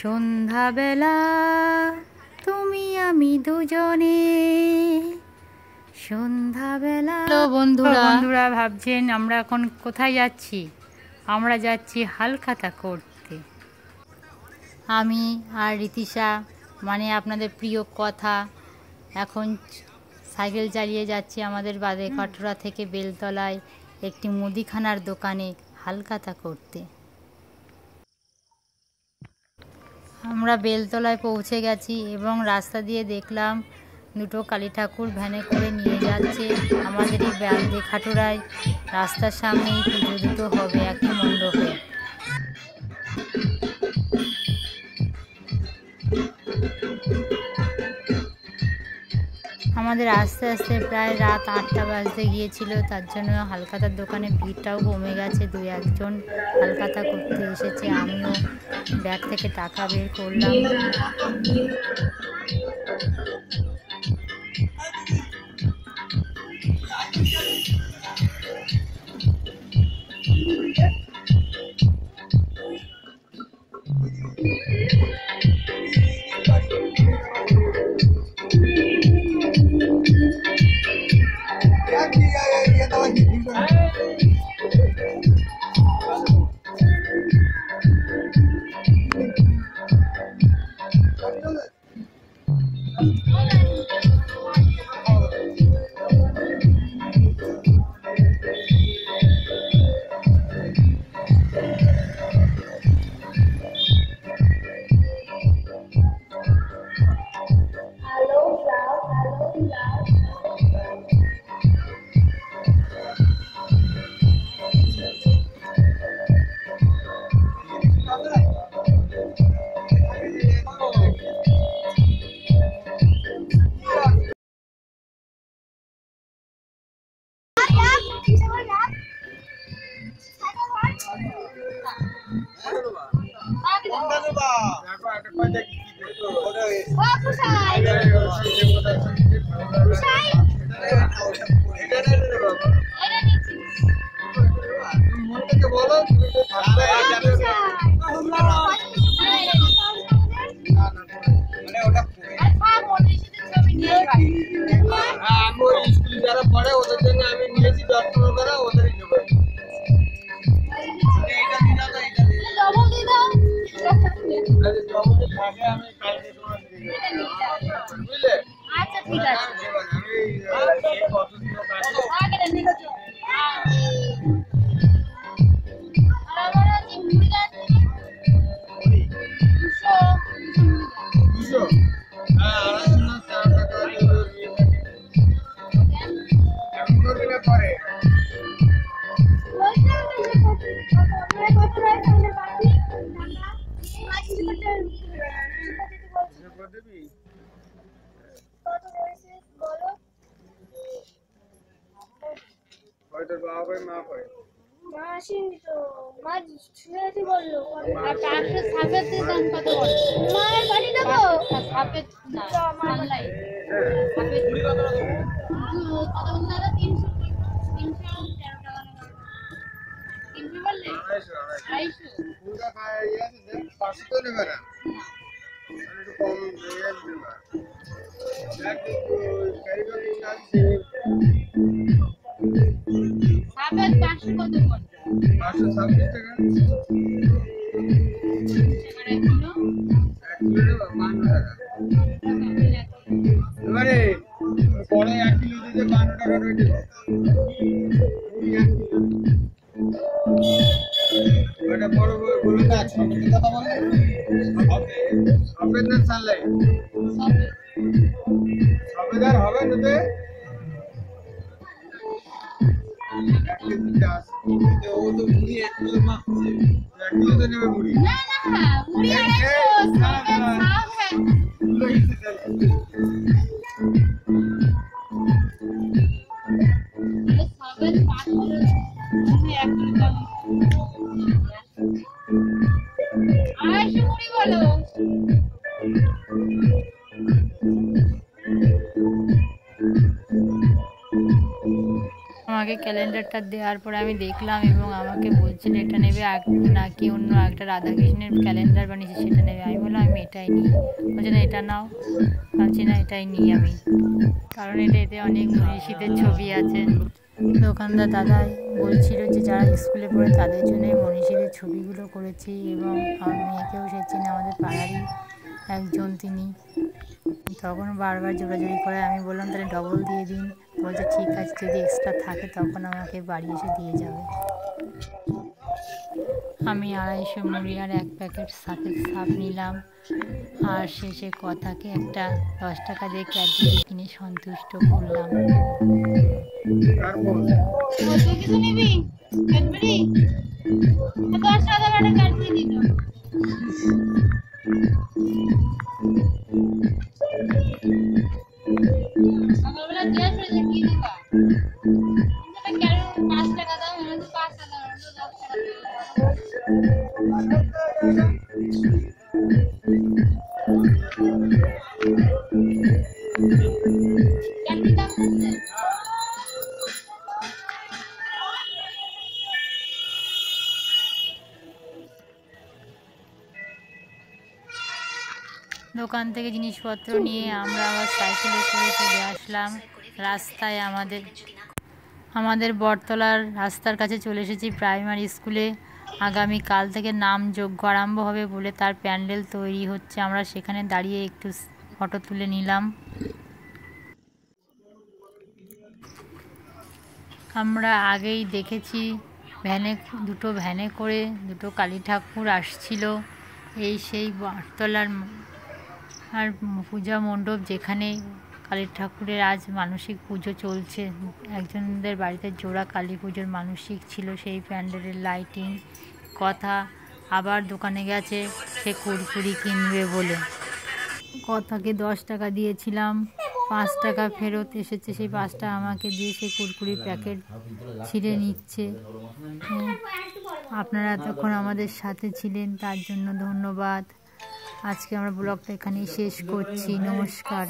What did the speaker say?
সন্ধ্যাবেলা তুমি আমি দুজনে সন্ধ্যাবেলা। বন্ধুরা ভাবছেন আমরা এখন কোথায় যাচ্ছি? আমরা যাচ্ছি হালখাতা করতে। আমি আর রীতিশা মানে আপনাদের প্রিয় কথা এখন সাইকেল চালিয়ে যাচ্ছি আমাদের বাদে কাটোয়া থেকে বেলতলায় একটি মুদিখানার দোকানে হালখাতা করতে। আমরা বেলতলায় পৌঁছে গেছি এবং রাস্তা দিয়ে দেখলাম দুটো কালী ঠাকুর ভ্যানে করে নিয়ে যাচ্ছে আমাদের এই বালদে খাটোয়ায়। রাস্তার সামনেই পুজো দুটো হবে একই মণ্ডপে। আমাদের আস্তে আস্তে প্রায় রাত 8টা বাজতে গিয়েছিল, তার জন্য হালখাতার দোকানে ভিড়টাও কমে গেছে। 2-1 হালখাতা করতে এসেছে। আমিও ব্যাগ থেকে টাকা বের করলাম। আমাকে আমাকে ক্যালেন্ডারটা দেওয়ার পরে আমি দেখলাম এবং আমাকে বলছিল এটা নেবে নাকি অন্য একটা রাধাকৃষ্ণের ক্যালেন্ডার বানিয়েছি সেটা নেবে। আমি বললাম আমি এটাই নিই। বলছে না এটা নাও। ভাবছি না এটাই নিই আমি, কারণ এতে অনেক মনীষীদের ছবি আছে। দোকানদার দাদা বলছিল যে যারা স্কুলে পড়ে তাদের জন্য মনীষীদের ছবিগুলো করেছি এবং আমার মেয়েকেও সে চেনে, আমাদের পাড়ারই একজন তিনি। তখন বারবার জোরাজুরি করে, আমি বললাম তাহলে ডবল দিয়ে দিন। বলছে ঠিক আছে, যদি এক্সট্রা থাকে তখন আমাকে বাড়ি এসে দিয়ে যাবে। আমি 250 মুড়ি আর 1 প্যাকেট সাপের সাপ নিলাম আর শেষে কথাকে একটা 10 টাকা দিয়ে ক্যাডবেরি কিনে সন্তুষ্ট করলাম। দোকান থেকে জিনিসপত্র নিয়ে আমরা আবার সাইকেলে করে চলে আসলাম রাস্তায়। আমাদের বটতলার রাস্তার কাছে চলে এসেছি প্রাইমারি স্কুলে। আগামী কাল থেকে নামযজ্ঞ আরম্ভ হবে বলে তার প্যান্ডেল তৈরি হচ্ছে। আমরা সেখানে দাঁড়িয়ে একটু ফটো তুলে নিলাম। আমরা আগেই দেখেছি দুটো ভ্যানে করে দুটো কালী ঠাকুর আসছিল। এই সেই বটতলার আর পূজা মণ্ডপ, যেখানে কালী ঠাকুরের আজ মানসিক পুজো চলছে। একজনদের বাড়িতে জোড়া কালী পুজোর মানসিক ছিল, সেই প্যান্ডেলের লাইটিং কথা। আবার দোকানে গেছে সে কুরকুরি কিনবে বলে। কথাকে 10 টাকা দিয়েছিলাম, 5 টাকা ফেরত এসেছে। সেই 5 টাকা আমাকে দিয়ে সেই কুরকুরির প্যাকেট ছিঁড়ে নিচ্ছে। আপনারা এতক্ষণ আমাদের সাথে ছিলেন তার জন্য ধন্যবাদ। আজকে আমরা ব্লগটা এখানেই শেষ করছি। নমস্কার।